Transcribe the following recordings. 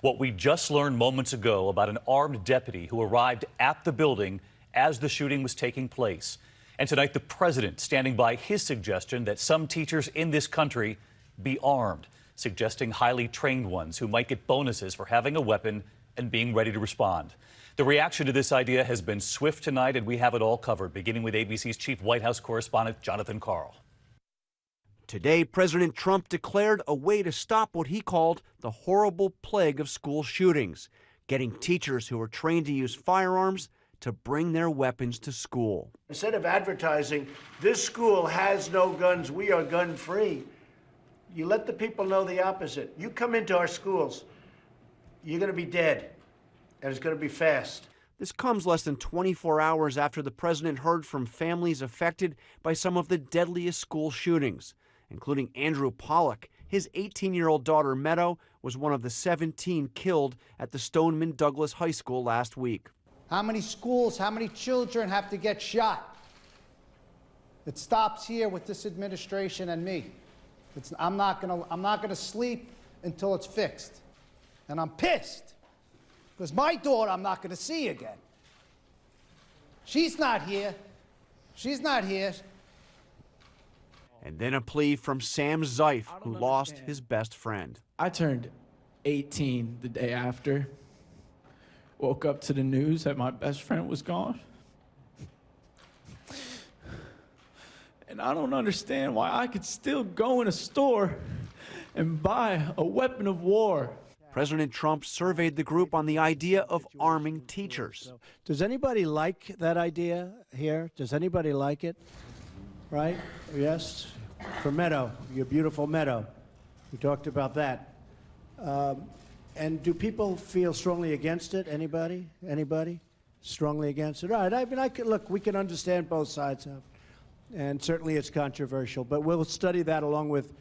What we just learned moments ago about an armed deputy who arrived at the building as the shooting was taking place. And tonight, the president standing by his suggestion that some teachers in this country be armed, suggesting highly trained ones who might get bonuses for having a weapon and being ready to respond. The reaction to this idea has been swift tonight, and we have it all covered, beginning with ABC's chief White House correspondent, Jonathan Karl. Today, President Trump declared a way to stop what he called the horrible plague of school shootings, getting teachers who are trained to use firearms to bring their weapons to school. Instead of advertising, this school has no guns, we are gun free, you let the people know the opposite. You come into our schools, you're going to be dead, and it's going to be fast. This comes less than 24 hours after the president heard from families affected by some of the deadliest school shootings, including Andrew Pollock. His 18-year-old daughter, Meadow, was one of the 17 killed at the Stoneman Douglas High School last week. How many schools, how many children have to get shot? It stops here with this administration and me. I'm not gonna sleep until it's fixed. And I'm pissed, because my daughter I'm not gonna see again. She's not here. She's not here. And then a plea from Sam Zeif, who lost his best friend. I turned 18 the day after. Woke up to the news that my best friend was gone. And I don't understand why I could still go in a store and buy a weapon of war. President Trump surveyed the group on the idea of arming teachers. Does anybody like that idea here? Does anybody like it? Right? Yes? For Meadow, your beautiful Meadow. We talked about that. And do people feel strongly against it? Anybody? Anybody? Strongly against it? All right. I mean, look, we can understand both sides of it. And certainly it's controversial, but we'll study that along with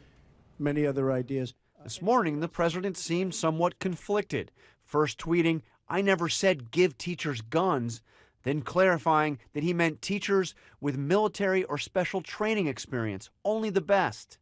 many other ideas. This morning, the president seemed somewhat conflicted, first tweeting, "I never said give teachers guns," then clarifying that he meant teachers with military or special training experience, only the best.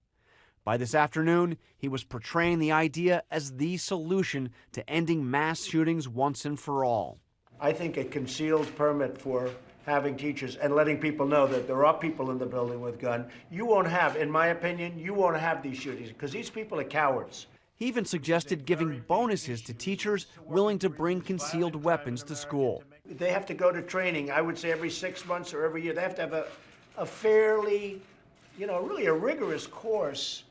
By this afternoon, he was portraying the idea as the solution to ending mass shootings once and for all. I think a concealed permit for having teachers and letting people know that there are people in the building with guns, you won't have, in my opinion, you won't have these shootings, because these people are cowards. He even suggested giving bonuses to teachers willing to bring concealed weapons to school. They have to go to training, I would say every 6 months or every year. They have to have a fairly, really a rigorous course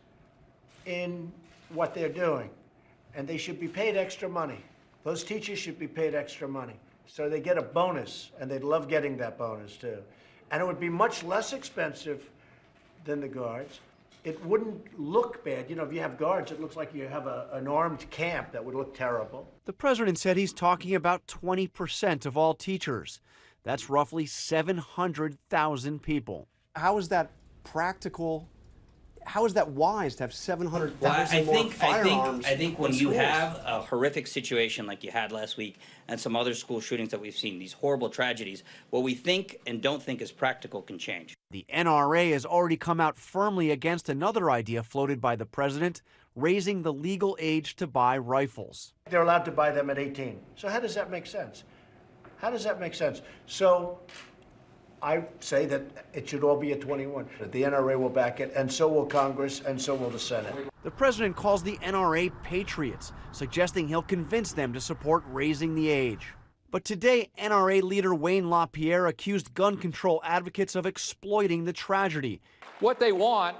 in what they're doing. And they should be paid extra money. Those teachers should be paid extra money. So they get a bonus, and they'd love getting that bonus too. And it would be much less expensive than the guards. It wouldn't look bad. If you have guards, it looks like you have an armed camp. That would look terrible. The president said he's talking about 20% of all teachers. That's roughly 700,000 people. How is that practical? How is that wise to have 700,000 more firearms? I think when you have a horrific situation like you had last week and some other school shootings that we've seen, these horrible tragedies, what we think and don't think is practical can change. The NRA has already come out firmly against another idea floated by the president, raising the legal age to buy rifles. They're allowed to buy them at 18. So how does that make sense? How does that make sense? So I say that it should all be at 21. The NRA will back it, and so will Congress, and so will the Senate. The president calls the NRA patriots, suggesting he'll convince them to support raising the age. But today, NRA leader Wayne LaPierre accused gun control advocates of exploiting the tragedy. What they want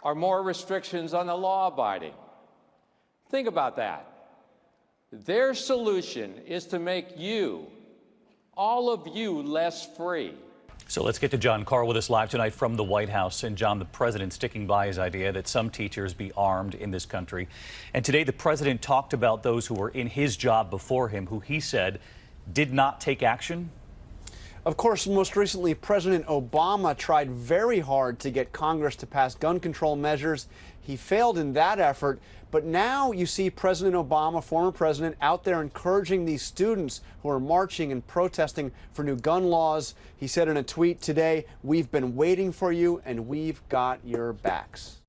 are more restrictions on the law-abiding. Think about that. Their solution is to make you, all of you, less free. So let's get to John Karl with us live tonight from the White House. And John, the president sticking by his idea that some teachers be armed in this country. And today the president talked about those who were in his job before him, who he said did not take action. Of course, most recently, President Obama tried very hard to get Congress to pass gun control measures. He failed in that effort. But now you see President Obama, former president, out there encouraging these students who are marching and protesting for new gun laws. He said in a tweet today, "We've been waiting for you and we've got your backs."